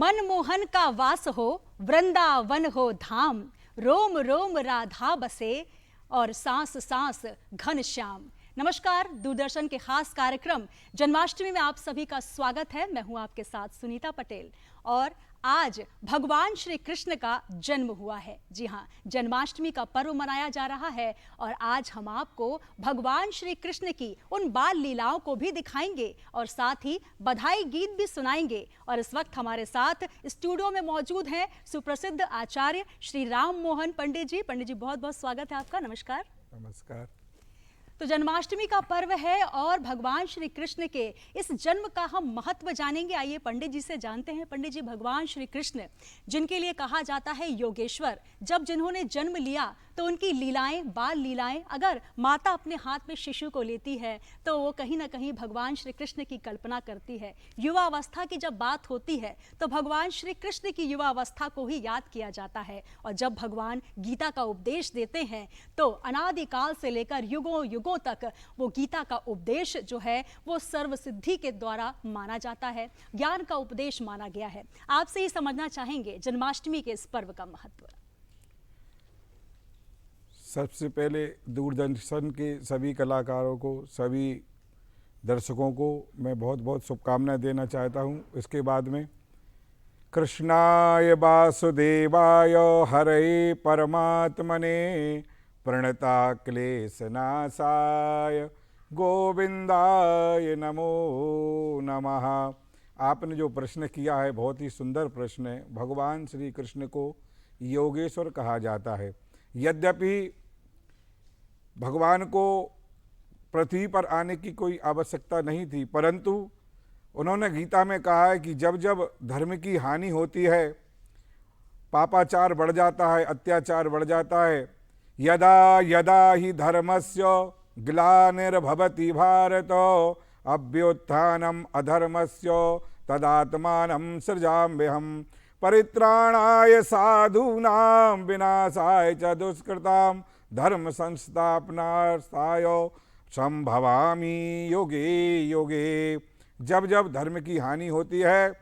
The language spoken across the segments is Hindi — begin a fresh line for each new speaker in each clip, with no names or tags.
मनमोहन का वास हो, वृंदावन हो धाम, रोम रोम राधा बसे और सांस सांस घन श्याम। नमस्कार, दूरदर्शन के खास कार्यक्रम जन्माष्टमी में आप सभी का स्वागत है। मैं हूं आपके साथ सुनीता पटेल और आज भगवान श्री कृष्ण का जन्म हुआ है। जी हां, जन्माष्टमी का पर्व मनाया जा रहा है और आज हम आपको भगवान श्री कृष्ण की उन बाल लीलाओं को भी दिखाएंगे और साथ ही बधाई गीत भी सुनाएंगे। और इस वक्त हमारे साथ स्टूडियो में मौजूद हैं सुप्रसिद्ध आचार्य श्री राम मोहन पंडित जी। पंडित जी, बहुत बहुत स्वागत है आपका। नमस्कार।
नमस्कार।
तो जन्माष्टमी का पर्व है और भगवान श्री कृष्ण के इस जन्म का हम महत्व जानेंगे। आइए पंडित जी से जानते हैं। पंडित जी, भगवान श्री कृष्ण जिनके लिए कहा जाता है योगेश्वर, जब जिन्होंने जन्म लिया तो उनकी लीलाएं, बाल लीलाएं, अगर माता अपने हाथ में शिशु को लेती है तो वो कहीं ना कहीं भगवान श्री कृष्ण की कल्पना करती है। युवा अवस्था की जब बात होती है तो भगवान श्री कृष्ण की युवा अवस्था को ही याद किया जाता है। और जब भगवान गीता का उपदेश देते हैं तो अनादिकाल से लेकर युगों युगों तक वो गीता का उपदेश जो है वो सर्वसिद्धि के द्वारा माना जाता है, ज्ञान का उपदेश माना गया है। आपसे ही समझना चाहेंगे जन्माष्टमी के इस पर्व का महत्व।
सबसे पहले दूरदर्शन के सभी कलाकारों को, सभी दर्शकों को मैं बहुत बहुत शुभकामनाएं देना चाहता हूं। इसके बाद में कृष्णाय वासुदेवाय हरे परमात्मने प्रणता क्लेशनाशाय गोविंदाय नमो नमः। आपने जो प्रश्न किया है बहुत ही सुंदर प्रश्न है। भगवान श्री कृष्ण को योगेश्वर कहा जाता है। यद्यपि भगवान को पृथ्वी पर आने की कोई आवश्यकता नहीं थी, परंतु उन्होंने गीता में कहा है कि जब जब धर्म की हानि होती है, पापाचार बढ़ जाता है, अत्याचार बढ़ जाता है, यदा यदा ही धर्मस्य ग्लानिर्भवति भारत अभ्युत्थानम अधर्मस्य तदात्मानं सृजाम्यहम् परित्राणाय साधूनां विनाशाय च दुष्कृतां धर्म संस्थापनार्थाय संभवामि योगे योगे। जब जब धर्म की हानि होती है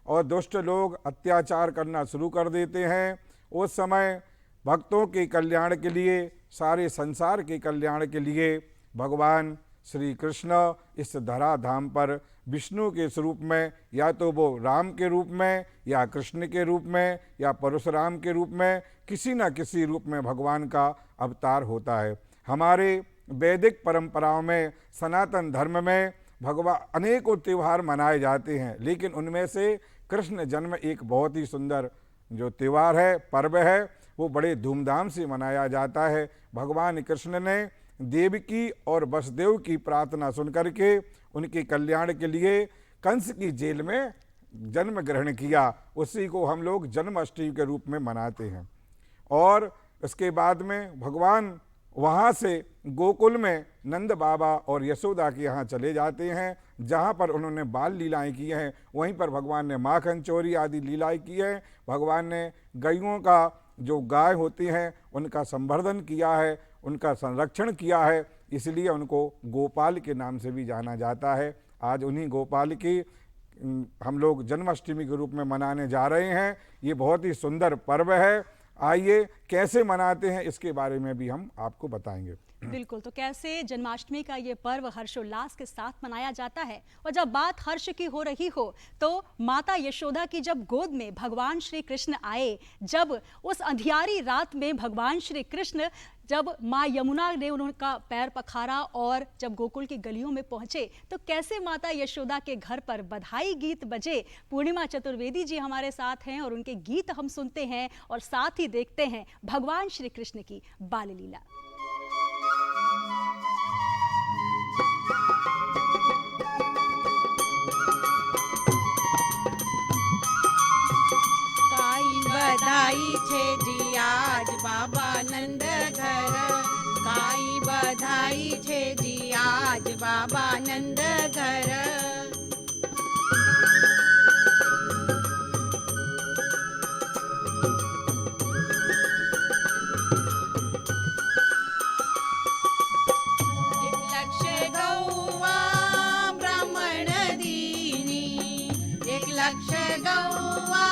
और दुष्ट लोग अत्याचार करना शुरू कर देते हैं, उस समय भक्तों के कल्याण के लिए, सारे संसार के कल्याण के लिए भगवान श्री कृष्ण इस धराधाम पर विष्णु के स्वरूप में, या तो वो राम के रूप में या कृष्ण के रूप में या परशुराम के रूप में, किसी न किसी रूप में भगवान का अवतार होता है। हमारे वैदिक परंपराओं में, सनातन धर्म में भगवान अनेकों त्यौहार मनाए जाते हैं, लेकिन उनमें से कृष्ण जन्म एक बहुत ही सुंदर जो त्यौहार है, पर्व है, वो बड़े धूमधाम से मनाया जाता है। भगवान कृष्ण ने देवकी और वसुदेव की प्रार्थना सुनकर के उनके कल्याण के लिए कंस की जेल में जन्म ग्रहण किया। उसी को हम लोग जन्माष्टमी के रूप में मनाते हैं। और इसके बाद में भगवान वहाँ से गोकुल में नंद बाबा और यशोदा के यहाँ चले जाते हैं, जहाँ पर उन्होंने बाल लीलाएं की हैं। वहीं पर भगवान ने माखन चोरी आदि लीलाएं की हैं। भगवान ने गायों का, जो गाय होती हैं, उनका संवर्धन किया है, उनका संरक्षण किया है, इसलिए उनको गोपाल के नाम से भी जाना जाता है। आज उन्हीं गोपाल की हम लोग जन्माष्टमी के रूप में मनाने जा रहे हैं। ये बहुत ही सुंदर पर्व है। आइए कैसे मनाते हैं इसके बारे में भी हम आपको बताएंगे।
बिल्कुल, तो कैसे जन्माष्टमी का ये पर्व हर्षोल्लास के साथ मनाया जाता है। और जब बात हर्ष की हो रही हो तो माता यशोदा की जब गोद में भगवान श्री कृष्ण आए, जब उस अंधियारी रात में भगवान श्री कृष्ण, जब माँ यमुना ने उनका पैर पखारा और जब गोकुल की गलियों में पहुंचे तो कैसे माता यशोदा के घर पर बधाई गीत बजे। पूर्णिमा चतुर्वेदी जी हमारे साथ हैं और उनके गीत हम सुनते हैं और साथ ही देखते हैं भगवान श्री कृष्ण की बाल लीला।
बधाई छे जी आज बाबा नंद घर, काई बधाई छे जी आज बाबा नंद घर। एक लक्ष गौवा ब्राह्मण दीनी, एक लक्ष गौवा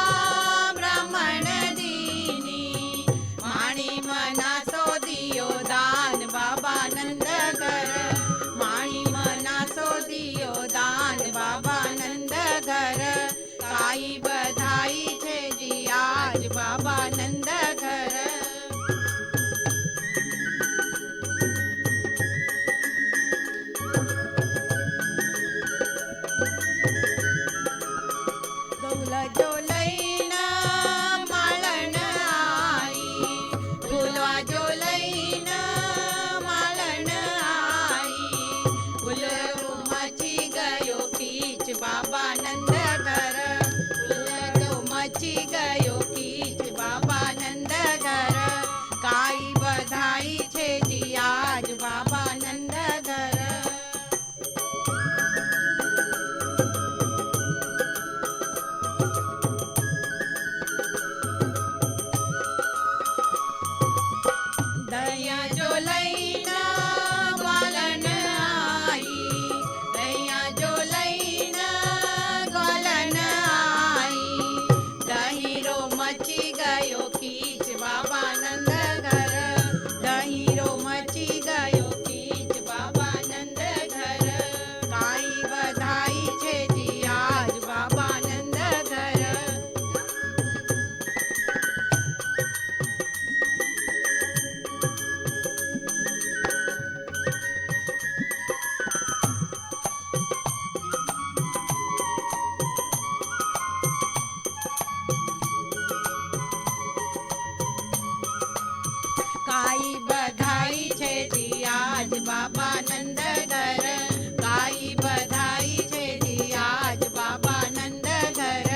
काई बधाई छे जी आज बाबा नंद घर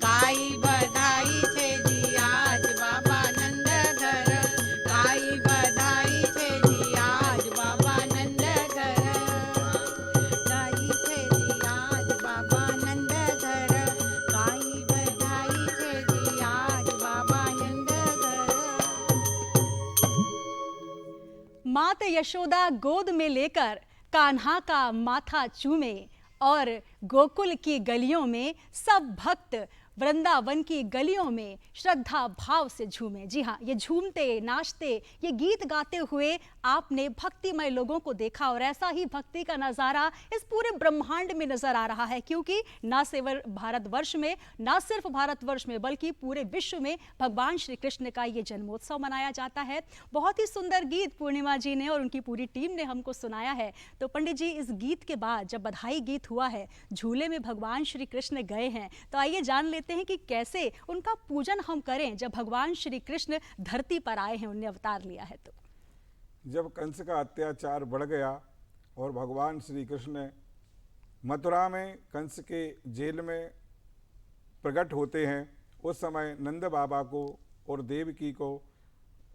काई बधाई छे जी आज बाबा नंद घर काई बधाई छे जी आज बाबा नंद घर बधाई छे जी आज बाबा नंद घर काई बधाई छे जी आज बाबा नंद घर।
मात यशोदा गोद में लेकर कान्हा का माथा चूमे और गोकुल की गलियों में सब भक्त वृंदावन की गलियों में श्रद्धा भाव से झूमे। जी हाँ, ये झूमते नाचते ये गीत गाते हुए आपने भक्तिमय लोगों को देखा और ऐसा ही भक्ति का नज़ारा इस पूरे ब्रह्मांड में नजर आ रहा है, क्योंकि ना सिर्फ भारतवर्ष में बल्कि पूरे विश्व में भगवान श्री कृष्ण का ये जन्मोत्सव मनाया जाता है। बहुत ही सुंदर गीत पूर्णिमा जी ने और उनकी पूरी टीम ने हमको सुनाया है। तो पंडित जी, इस गीत के बाद जब बधाई गीत हुआ है, झूले में भगवान श्री कृष्ण गए हैं, तो आइए जान लेते हैं कि कैसे उनका पूजन हम करें जब भगवान श्री कृष्ण धरती पर आए हैं, उन्हें अवतार लिया है। तो
जब कंस का अत्याचार बढ़ गया और भगवान श्री कृष्ण मथुरा में कंस के जेल में प्रकट होते हैं, उस समय नंद बाबा को और देवकी को,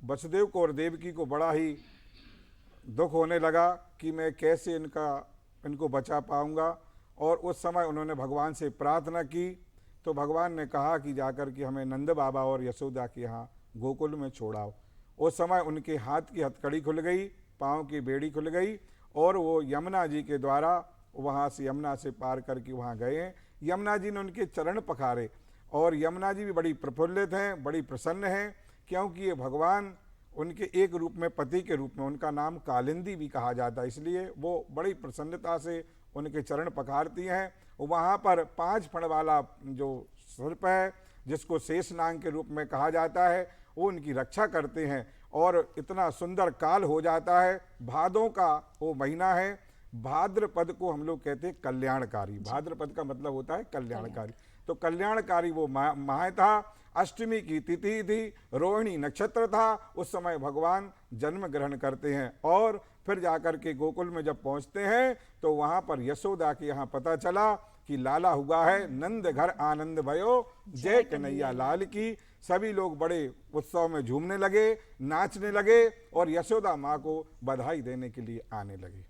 वसुदेव को और देवकी को बड़ा ही दुख होने लगा कि मैं कैसे इनको बचा पाऊंगा। और उस समय उन्होंने भगवान से प्रार्थना की, तो भगवान ने कहा कि जाकर के हमें नंद बाबा और यशोदा के यहाँ गोकुल में छोड़ाओ। उस समय उनके हाथ की हथकड़ी खुल गई, पाँव की बेड़ी खुल गई और वो यमुना जी के द्वारा वहाँ से यमुना से पार करके वहाँ गए हैं। यमुना जी ने उनके चरण पखारे और यमुना जी भी बड़ी प्रफुल्लित हैं, बड़ी प्रसन्न हैं, क्योंकि ये भगवान उनके एक रूप में, पति के रूप में, उनका नाम कालिंदी भी कहा जाता है, इसलिए वो बड़ी प्रसन्नता से उनके चरण पखारती हैं। वहाँ पर 5 फण वाला जो सर्प है, जिसको शेषनाग के रूप में कहा जाता है, वो उनकी रक्षा करते हैं और इतना सुंदर काल हो जाता है। भादों का वो महीना है, भाद्रपद को हम लोग कहते हैं कल्याणकारी। भाद्रपद का मतलब होता है कल्याणकारी, तो कल्याणकारी वो माह था। अष्टमी की तिथि थी, रोहिणी नक्षत्र था, उस समय भगवान जन्म ग्रहण करते हैं। और फिर जाकर के गोकुल में जब पहुंचते हैं तो वहां पर यशोदा के यहाँ पता चला कि लाला हुआ है, नंद घर आनंद भयो, जय कन्हैया लाल की। सभी लोग बड़े उत्सव में झूमने लगे, नाचने लगे और यशोदा माँ को बधाई देने के लिए आने लगे।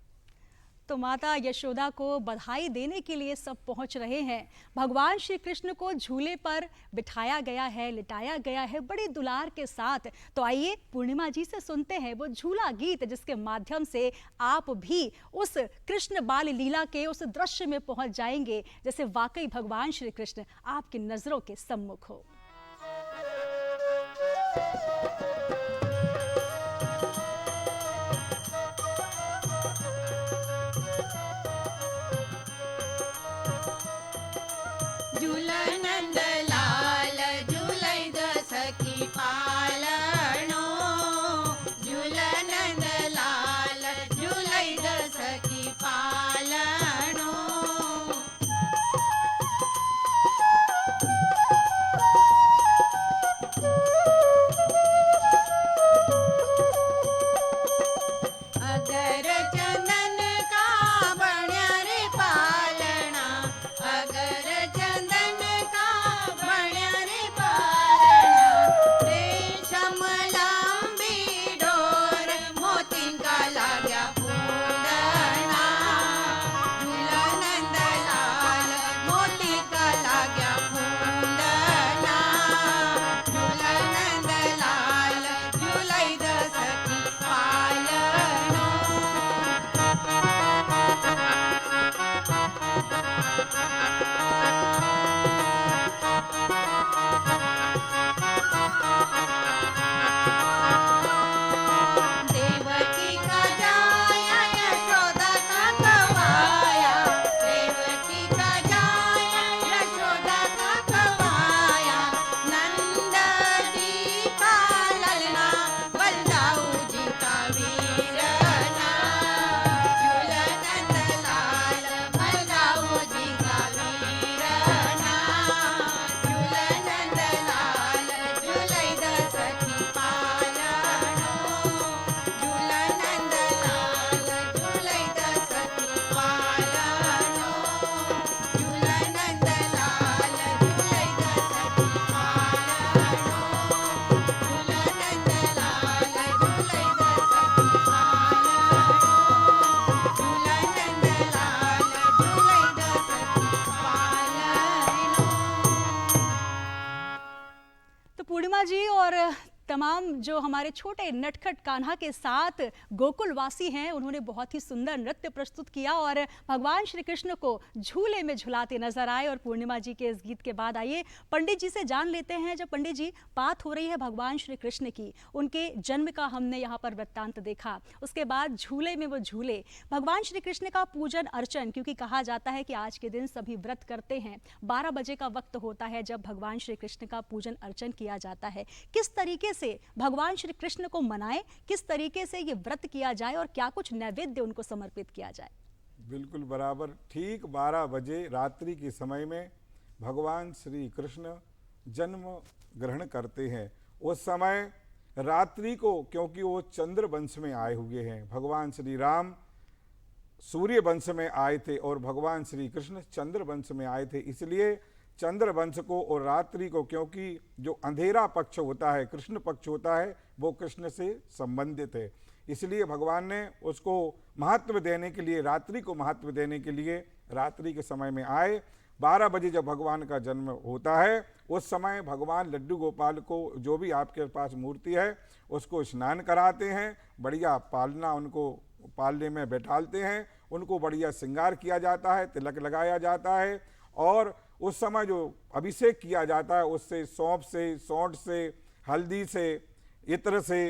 तो माता यशोदा को बधाई देने के लिए सब पहुंच रहे हैं। भगवान श्री कृष्ण को झूले पर बिठाया गया है, लिटाया गया है बड़े दुलार के साथ। तो आइए पूर्णिमा जी से सुनते हैं वो झूला गीत, जिसके माध्यम से आप भी उस कृष्ण बाल लीला के उस दृश्य में पहुंच जाएंगे जैसे वाकई भगवान श्री कृष्ण आपकी नजरों के सम्मुख हो।
झूलनंद लाल झूलै दस की पालनो झूलनंद लाल झूलै दस की पालनो
तमाम जो हमारे छोटे नटखट कान्हा के साथ गोकुलवासी हैं, उन्होंने बहुत ही सुंदर नृत्य प्रस्तुत किया और भगवान श्री कृष्ण को झूले में झुलाते नजर आए। और पूर्णिमा जी के इस गीत के बाद आइए पंडित जी से जान लेते हैं। जब पंडित जी बात हो रही है भगवान श्री कृष्ण की, उनके जन्म का हमने यहाँ पर वृत्तांत देखा, उसके बाद झूले में वो झूले, भगवान श्री कृष्ण का पूजन अर्चन, क्योंकि कहा जाता है कि आज के दिन सभी व्रत करते हैं, 12 बजे का वक्त होता है जब भगवान श्री कृष्ण का पूजन अर्चन किया जाता है। किस तरीके से भगवान श्री कृष्ण को मनाएं, किस तरीके से ये व्रत किया जाए और क्या कुछ नैवेद्य उनको समर्पित किया जाए?
बिल्कुल बराबर, ठीक 12 बजे रात्रि के समय में भगवान श्री कृष्ण जन्म ग्रहण करते हैं। उस समय रात्रि को, क्योंकि वो चंद्र वंश में आए हुए हैं, भगवान श्री राम सूर्य वंश में आए थे और भगवान श्री कृष्ण चंद्र वंश में आए थे, इसलिए चंद्र वंश को और रात्रि को, क्योंकि जो अंधेरा पक्ष होता है, कृष्ण पक्ष होता है, वो कृष्ण से संबंधित है, इसलिए भगवान ने उसको महत्व देने के लिए, रात्रि को महत्व देने के लिए रात्रि के समय में आए। 12 बजे जब भगवान का जन्म होता है, उस समय भगवान लड्डू गोपाल को, जो भी आपके पास मूर्ति है, उसको स्नान कराते हैं, बढ़िया पालना, उनको पालने में बैठालते हैं, उनको बढ़िया श्रृंगार किया जाता है, तिलक लगाया जाता है और उस समय जो अभिषेक किया जाता है उससे सौंफ से, सौंठ से, हल्दी से, इत्र से,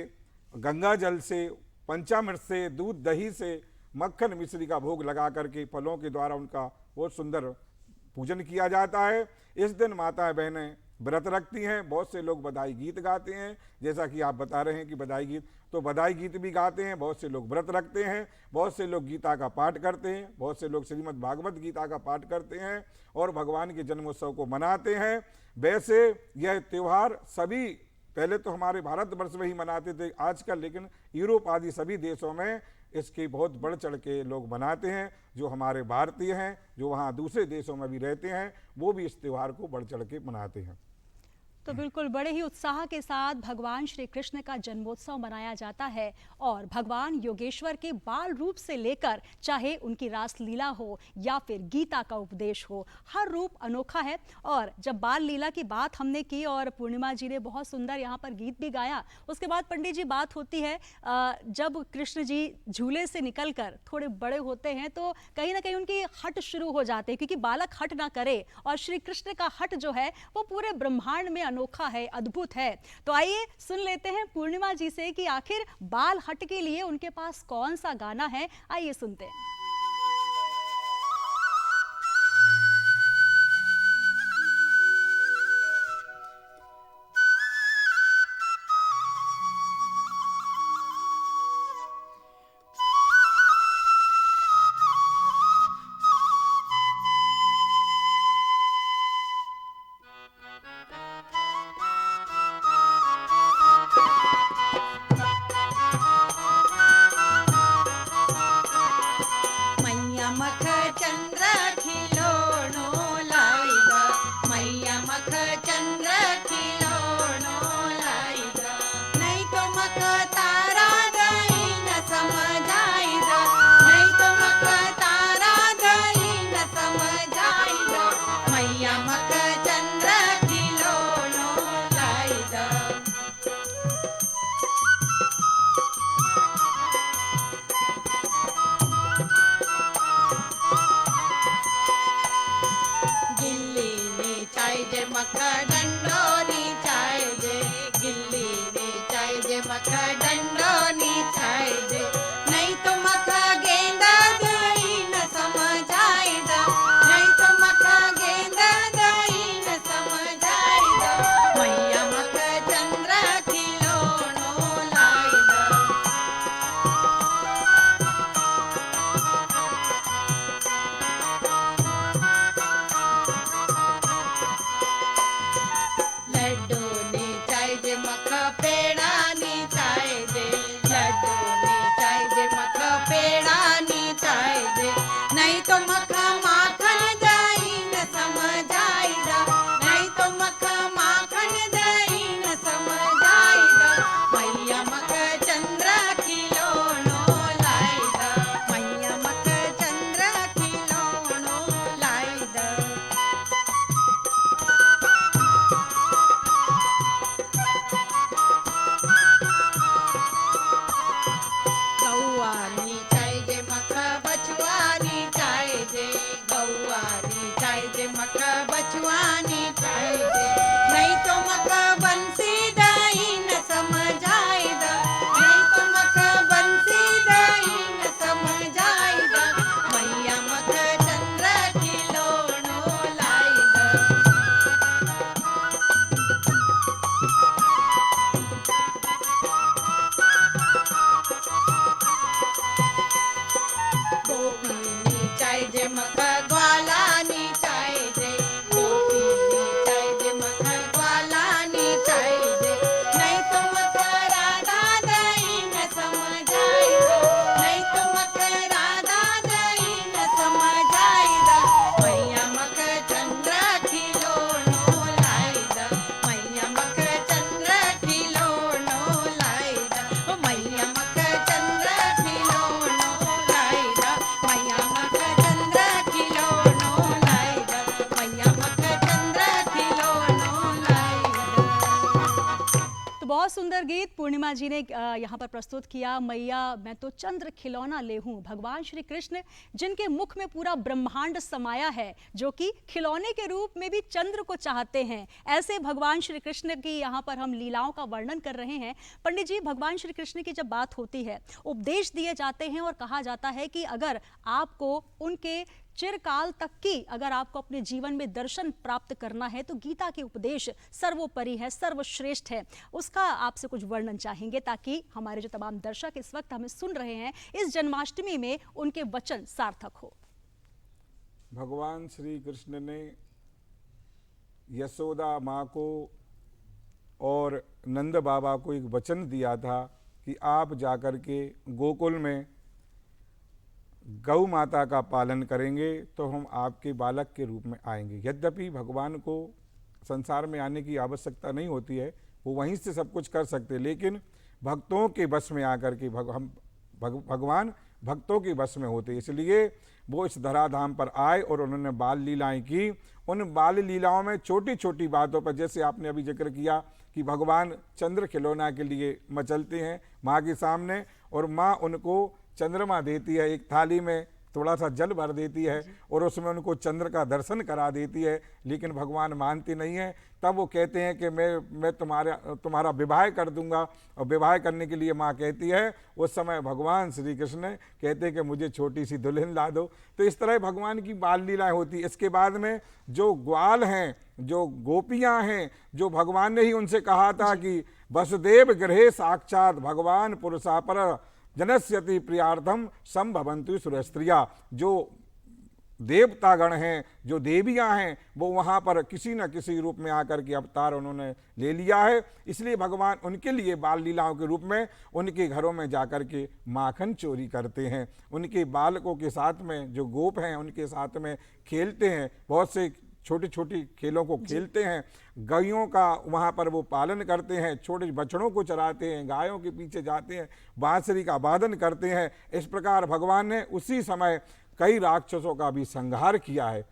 गंगा जल से, पंचामृत से, दूध दही से, मक्खन मिश्री का भोग लगा करके फलों के द्वारा उनका बहुत सुंदर पूजन किया जाता है। इस दिन माताएं बहनें व्रत रखती हैं। बहुत से लोग बधाई गीत गाते हैं, जैसा कि आप बता रहे हैं कि बधाई गीत, तो बधाई गीत भी गाते हैं। बहुत से लोग व्रत रखते हैं, बहुत से लोग गीता का पाठ करते हैं, बहुत से लोग श्रीमद् भागवत गीता का पाठ करते हैं और भगवान के जन्मोत्सव को मनाते हैं। वैसे यह त्यौहार सभी, पहले तो हमारे भारतवर्ष में ही मनाते थे आजकल, लेकिन यूरोप आदि सभी देशों में इसकी बहुत बढ़ चढ़ के लोग मनाते हैं। जो हमारे भारतीय हैं, जो वहाँ दूसरे देशों में भी रहते हैं, वो भी इस त्यौहार को बढ़ चढ़ के मनाते हैं।
तो बिल्कुल बड़े ही उत्साह के साथ भगवान श्री कृष्ण का जन्मोत्सव मनाया जाता है और भगवान योगेश्वर के बाल रूप से लेकर, चाहे उनकी रासलीला हो या फिर गीता का उपदेश हो, हर रूप अनोखा है। और जब बाल लीला की बात हमने की और पूर्णिमा जी ने बहुत सुंदर यहाँ पर गीत भी गाया, उसके बाद पंडित जी बात होती है जब कृष्ण जी झूले से निकलकर थोड़े बड़े होते हैं तो कहीं ना कहीं उनकी हट शुरू हो जाते हैं, क्योंकि बालक हट ना करे और श्री कृष्ण का हट जो है वो पूरे ब्रह्मांड में अनोखा है, अद्भुत है। तो आइए सुन लेते हैं पूर्णिमा जी से कि आखिर बाल हट के लिए उनके पास कौन सा गाना है। आइए सुनते हैं।
मैया मख चंद्र खिलोनो लाई गा, मैया मख चंद्र खिलोनो लाई गा, नहीं तो मख तारा दई न समझाई गा, नहीं तो मख तारा दई न समझाई गा, मैया मख चंद्र खिलोनो लाई गा। गिल्ली नीचाई जे मख डंडो नीचाई जे, गिल्ली नीचाई जे मख डंडो नीचाई जे, नहीं तो मख गेंदा दई न समझाई दा, नहीं तो मख गेंदा दई न समझाई दा, मैया मख चंद्र खिलोनो लाई दा। बछुआनी चाहिए मक बछुआनी चाहिए नहीं तो मक बंसी दई न समझाई द नहीं तो मक बंसी दई न समझाई द मैया मक चंद्र खिलौनो लाई द गोपीनी चाहिए मक ग्वालानी चाहिए गोपीनी चाहिए मक ग्वालानी चाहिए नहीं तो मक राधा दई न समझाई द नहीं तो मक राधा दई न समझाई द मैया मक चंद्र खिलौनो लाई द मैया मक चंद्र खिलौनो लाई द मैया मक चंद्र खिलौनो लाई द मैया मक चंद्र खिलौनो लाई द मैया मक चंद्र खिलौनो लाई द
तो बहुत सुंदर गीत पूर्णिमा जी ने यहाँ पर प्रस्तुत किया। मैया मैं तो चंद्र खिलौना ले हूँ। भगवान श्री कृष्ण जिनके मुख में पूरा ब्रह्मांड समाया है, जो कि खिलौने के रूप में भी चंद्र को चाहते हैं, ऐसे भगवान श्री कृष्ण की यहाँ पर हम लीलाओं का वर्णन कर रहे हैं। पंडित जी, भगवान श्री कृष्ण की जब बात होती है, उपदेश दिए जाते हैं और कहा जाता है कि अगर आपको उनके चिरकाल तक की अगर आपको अपने जीवन में दर्शन प्राप्त करना है तो गीता के उपदेश सर्वोपरि है, सर्वश्रेष्ठ है। उसका आपसे कुछ वर्णन चाहेंगे ताकि हमारे जो तमाम दर्शक इस वक्त हमें सुन रहे हैं इस जन्माष्टमी में उनके वचन सार्थक हो।
भगवान श्री कृष्ण ने यशोदा माँ को और नंद बाबा को एक वचन दिया था कि आप जाकर के गोकुल में गौ माता का पालन करेंगे तो हम आपके बालक के रूप में आएंगे। यद्यपि भगवान को संसार में आने की आवश्यकता नहीं होती है, वो वहीं से सब कुछ कर सकते, लेकिन भक्तों के बस में आकर के भगवान भक्तों के बस में होते, इसलिए वो इस धराधाम पर आए और उन्होंने बाल लीलाएं की। उन बाल लीलाओं में छोटी छोटी बातों पर, जैसे आपने अभी जिक्र किया कि भगवान चंद्र खिलौना के लिए मचलते हैं माँ के सामने और माँ उनको चंद्रमा देती है, एक थाली में थोड़ा सा जल भर देती है और उसमें उनको चंद्र का दर्शन करा देती है, लेकिन भगवान मानते नहीं हैं। तब वो कहते हैं कि मैं तुम्हारा विवाह कर दूंगा, और विवाह करने के लिए माँ कहती है, उस समय भगवान श्री कृष्ण कहते हैं कि मुझे छोटी सी दुल्हन ला दो। तो इस तरह भगवान की बाल लीलाएं होती। इसके बाद में जो ग्वाल हैं, जो गोपियाँ हैं, जो भगवान ने ही उनसे कहा था कि वसुदेव गृहे साक्षात भगवान पुरुषापर जनस्यति प्रियार्थम संभवंतु सुरस्त्रिया, जो देवतागण हैं, जो देवियां हैं, वो वहाँ पर किसी न किसी रूप में आकर के अवतार उन्होंने ले लिया है। इसलिए भगवान उनके लिए बाल लीलाओं के रूप में उनके घरों में जाकर के माखन चोरी करते हैं, उनके बालकों के साथ में जो गोप हैं उनके साथ में खेलते हैं, बहुत से छोटी छोटी खेलों को खेलते हैं, गायों का वहाँ पर वो पालन करते हैं, छोटे बछड़ों को चराते हैं, गायों के पीछे जाते हैं, बांसुरी का वादन करते हैं। इस प्रकार भगवान ने उसी समय कई राक्षसों का भी संहार किया है,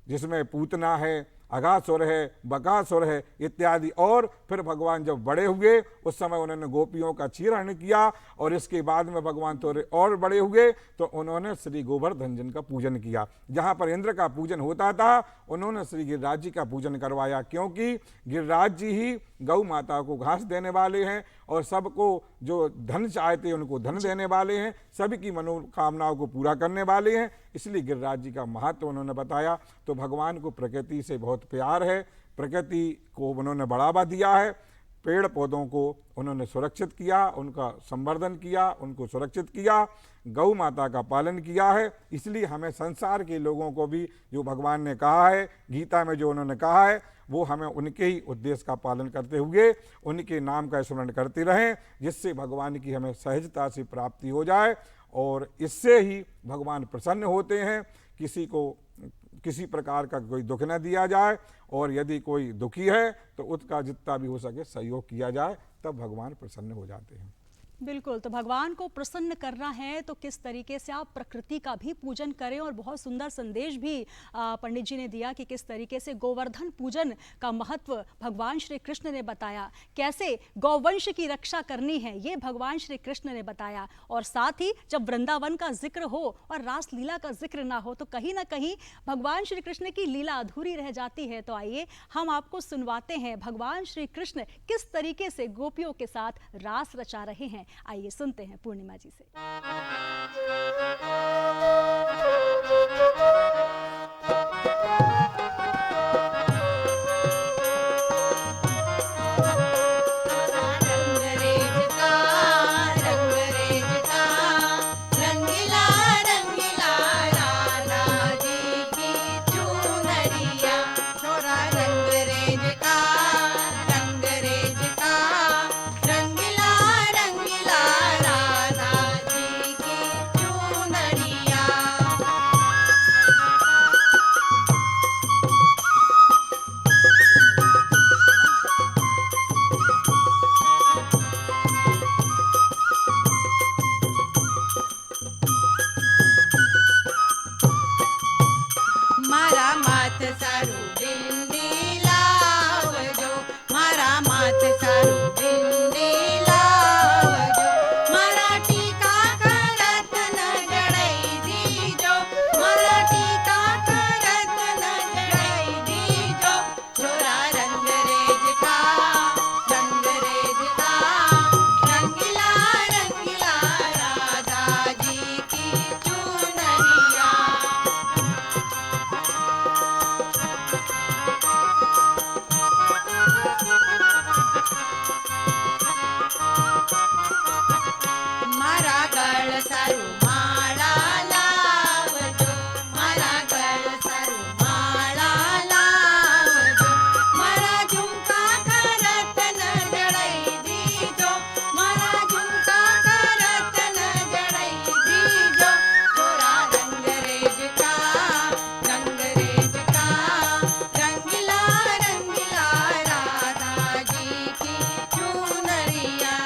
जिसमें पूतना है, अघासुर है, बकासुर है इत्यादि। और फिर भगवान जब बड़े हुए उस समय उन्होंने गोपियों का चीरहरण किया, और इसके बाद में भगवान थोड़े और बड़े हुए तो उन्होंने श्री गोवर्धन जी का पूजन किया। जहाँ पर इंद्र का पूजन होता था उन्होंने श्री गिरिराज जी का पूजन करवाया, क्योंकि गिरिराज जी ही गौ माता को घास देने वाले हैं और सबको जो धन चाहते उनको धन देने वाले हैं, सभी की मनोकामनाओं को पूरा करने वाले हैं। इसलिए गिरिराज जी का महत्व उन्होंने बताया। तो भगवान को प्रकृति से बहुत प्यार है, प्रकृति को उन्होंने बढ़ावा दिया है, पेड़ पौधों को उन्होंने सुरक्षित किया, उनका संवर्धन किया, उनको सुरक्षित किया, गौ माता का पालन किया है। इसलिए हमें संसार के लोगों को भी जो भगवान ने कहा है, गीता में जो उन्होंने कहा है, वो हमें उनके ही उद्देश्य का पालन करते हुए उनके नाम का स्मरण करते रहें, जिससे भगवान की हमें सहजता से प्राप्ति हो जाए और इससे ही भगवान प्रसन्न होते हैं। किसी को किसी प्रकार का कोई दुख न दिया जाए, और यदि कोई दुखी है तो उसका जितना भी हो सके सहयोग किया जाए, तब भगवान प्रसन्न हो जाते हैं।
बिल्कुल, तो भगवान को प्रसन्न करना है तो किस तरीके से आप प्रकृति का भी पूजन करें, और बहुत सुंदर संदेश भी पंडित जी ने दिया कि किस तरीके से गोवर्धन पूजन का महत्व भगवान श्री कृष्ण ने बताया, कैसे गौवंश की रक्षा करनी है ये भगवान श्री कृष्ण ने बताया। और साथ ही जब वृंदावन का जिक्र हो और रासलीला का जिक्र ना हो तो कहीं ना कहीं भगवान श्री कृष्ण की लीला अधूरी रह जाती है। तो आइए हम आपको सुनवाते हैं भगवान श्री कृष्ण किस तरीके से गोपियों के साथ रास रचा रहे हैं। आइए सुनते हैं पूर्णिमा जी से।
મારા માથ સારું બિંદી લાવજો, મારા માથ સારું બિંદી લાવજો, મારા ટીકા કરત ન જડાઈ દીજો, મારા ટીકા કરત ન જડાઈ દીજો, છોરા રંગરેજ કા રંગીલા રંગીલા રાધાજી કી ચુનરિયા। મારા ગળ સારું માળા લાવજો, મારા ગળ સારું માળા લાવજો, મારા ઝુમકા કરત ન જડાઈ દીજો, મારા ઝુમકા કરત ન જડાઈ દીજો, છોરા રંગરેજ કા રંગીલા રંગીલા રાધાજી કી ચુનરિયા।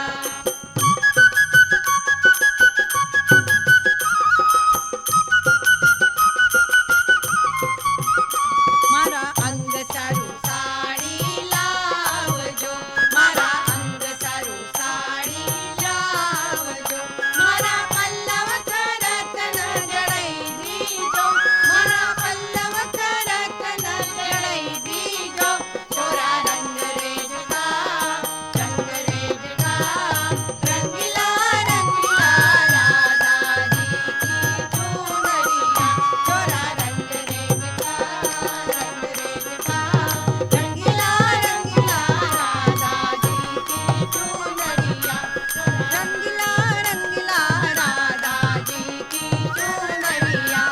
મારા અંગ સારું સાડી લાવજો, મારા અંગ સારું સાડી લાવજો, મારા પલ્લવ કરત ન જડાઈ દીજો, મારા પલ્લવ કરત ન જડાઈ દીજો, છોરા રંગરેજ કા રંગીલા રંગીલા રાધાજી કી ચુનરિયા, છોરા રંગરેજ કા રંગીલા રંગીલા રાધાજી કી ચુનરિયા, રંગીલા રંગીલા રાધાજી કી ચુનરિયા,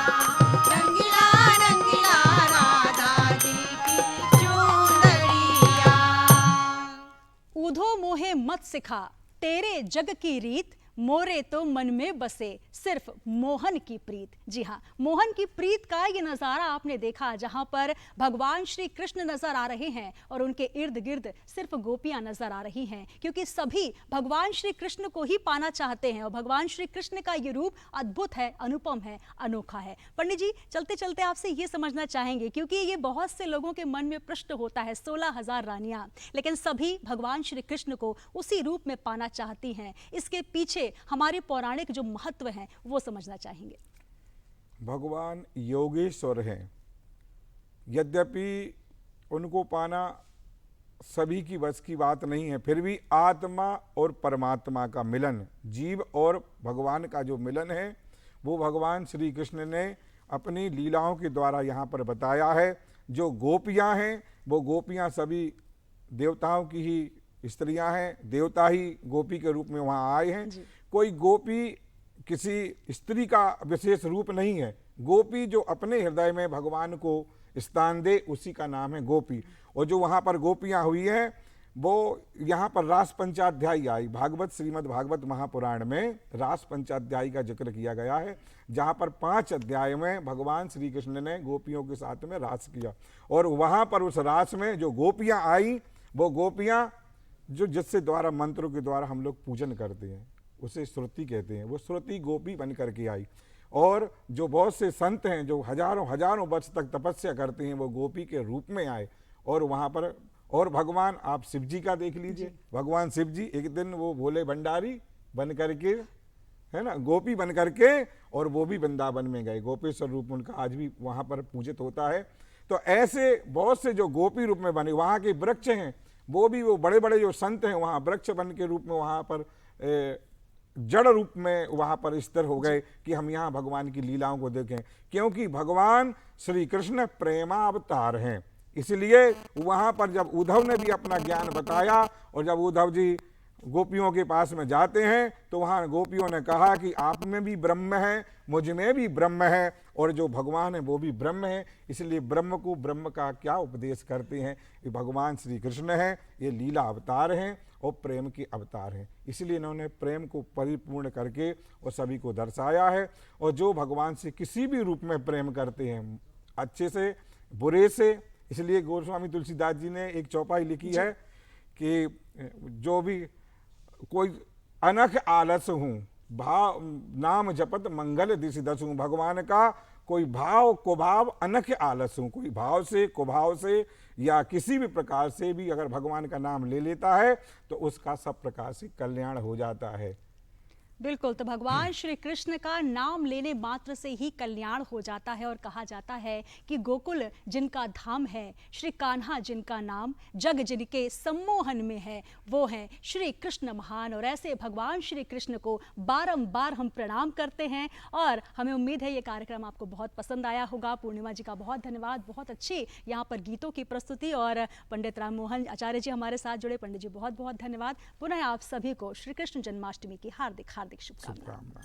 રંગીલા રંગીલા રાધાજી કી ચુનરિયા।
ऊधो मोहे मत सिखा तेरे जग की रीत, मोरे तो मन में बसे सिर्फ मोहन की प्रीत। जी हाँ, मोहन की प्रीत का ये नज़ारा आपने देखा जहाँ पर भगवान श्री कृष्ण नजर आ रहे हैं और उनके इर्द गिर्द सिर्फ गोपियां नजर आ रही हैं, क्योंकि सभी भगवान श्री कृष्ण को ही पाना चाहते हैं और भगवान श्री कृष्ण का ये रूप अद्भुत है, अनुपम है, अनोखा है। पंडित जी, चलते चलते आपसे ये समझना चाहेंगे, क्योंकि ये बहुत से लोगों के मन में प्रश्न होता है, 16,000 रानियां, लेकिन सभी भगवान श्री कृष्ण को उसी रूप में पाना चाहती हैं। इसके पीछे हमारे पौराणिक जो महत्व है वो समझना चाहेंगे।
भगवान योगेश्वर हैं, यद्यपि उनको पाना सभी की बस की बात नहीं है, फिर भी आत्मा और परमात्मा का मिलन, जीव और भगवान का जो मिलन है वो भगवान श्री कृष्ण ने अपनी लीलाओं के द्वारा यहाँ पर बताया है। जो गोपियाँ हैं वो गोपियाँ सभी देवताओं की ही स्त्रियां हैं, देवता ही गोपी के रूप में वहाँ आए हैं। कोई गोपी किसी स्त्री का विशेष रूप नहीं है, गोपी जो अपने हृदय में भगवान को स्थान दे उसी का नाम है गोपी। और जो वहाँ पर गोपियाँ हुई हैं वो यहाँ पर रास पंचाध्यायी आई, भागवत श्रीमद् भागवत महापुराण में रास पंचाध्यायी का जिक्र किया गया है, जहाँ पर 5 अध्याय में भगवान श्री कृष्ण ने गोपियों के साथ में रास किया। और वहाँ पर उस रास में जो गोपियाँ आई वो गोपियाँ जो जिससे द्वारा मंत्रों के द्वारा हम लोग पूजन करते हैं, उसे श्रुति कहते हैं। वो श्रुति गोपी बन करके आई, और जो बहुत से संत हैं जो हजारों हजारों वर्ष तक तपस्या करते हैं वो गोपी के रूप में आए। और वहाँ पर और भगवान आप शिव जी का देख लीजिए, भगवान शिव जी एक दिन वो भोले भंडारी बन करके, है ना, गोपी बन करके, और वो भी वृंदावन में गए। गोपेश्वर रूप उनका आज भी वहाँ पर पूजित होता है। तो ऐसे बहुत से जो गोपी रूप में बने, वहाँ के वृक्ष हैं वो भी, वो बड़े बड़े जो संत हैं वहाँ वृक्ष बन के रूप में वहाँ पर जड़ रूप में वहाँ पर स्थिर हो गए कि हम यहाँ भगवान की लीलाओं को देखें, क्योंकि भगवान श्री कृष्ण प्रेमावतार हैं। इसलिए वहाँ पर जब उद्धव ने भी अपना ज्ञान बताया, और जब उद्धव जी गोपियों के पास में जाते हैं तो वहाँ गोपियों ने कहा कि आप में भी ब्रह्म है, मुझ में भी ब्रह्म है, और जो भगवान है वो भी ब्रह्म है। इसलिए ब्रह्म को ब्रह्म का क्या उपदेश करते हैं, ये भगवान श्री कृष्ण हैं, ये लीला अवतार हैं और प्रेम के अवतार हैं। इसलिए इन्होंने प्रेम को परिपूर्ण करके और सभी को दर्शाया है। और जो भगवान से किसी भी रूप में प्रेम करते हैं, अच्छे से बुरे से, इसलिए गोस्वामी तुलसीदास जी ने एक चौपाई लिखी है कि जो भी कोई अनख आलस हूँ, भाव नाम जपत मंगल दिशि दस हूँ। भगवान का कोई भाव कुभाव अनख आलस हूँ, कोई भाव से कुभाव से या किसी भी प्रकार से भी अगर भगवान का नाम ले लेता है तो उसका सब प्रकार से कल्याण हो जाता है।
बिल्कुल, तो भगवान श्री कृष्ण का नाम लेने मात्र से ही कल्याण हो जाता है। और कहा जाता है कि गोकुल जिनका धाम है, श्री कान्हा जिनका नाम, जग जिनके सम्मोहन में है, वो हैं श्री कृष्ण महान। और ऐसे भगवान श्री कृष्ण को बारंबार हम प्रणाम करते हैं। और हमें उम्मीद है ये कार्यक्रम आपको बहुत पसंद आया होगा। पूर्णिमा जी का बहुत धन्यवाद, बहुत अच्छी यहाँ पर गीतों की प्रस्तुति। और पंडित राम मोहन आचार्य जी हमारे साथ जुड़े, पंडित जी बहुत बहुत धन्यवाद। पुनः आप सभी को श्री कृष्ण जन्माष्टमी की हार्दिक हार्दिक शुभकामनाएं।